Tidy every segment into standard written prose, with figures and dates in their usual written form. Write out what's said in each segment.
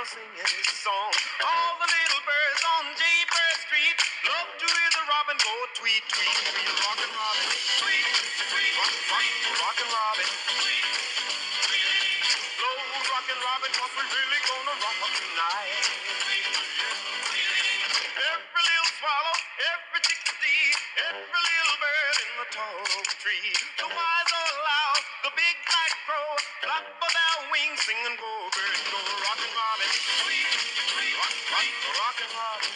a singing his song. All the little birds on Jaybird Street love to hear the robin go tweet, tweet, tweet. Rockin' Robin, tweet, tweet, rockin' Robin. Slow rockin' Robin, 'cause we're really gonna rock tonight. Every little swallow, every chickadee, every little bird in the tall oak tree. The wise old loud, the big black crow, clap for their wings, sing and go, birds go. Rockin' Robin, rockin' Robin.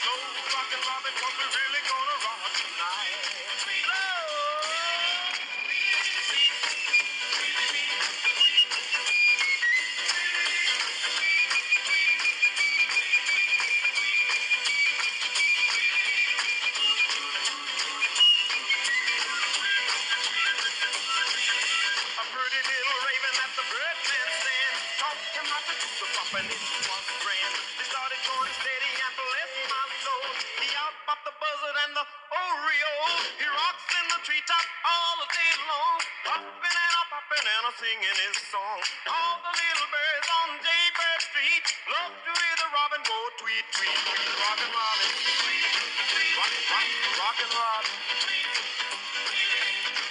Slow rockin' Robin, 'cause we're really gonna rock tonight. A pretty little raven at the birdman stand taught him how to do the pop, and it was grand. They started going steady and bless my soul. He out popped the buzzard and the Oreo. He rocks in the treetop all the day long, hopping and a popping and a singing his song. All the little birds on Jaybird Street love to hear the robin go tweet, tweet, tweet. Rockin' Robin, rockin' Robin.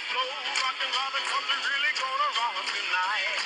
Slow rockin' Robin, 'cause we're really gonna rock tonight.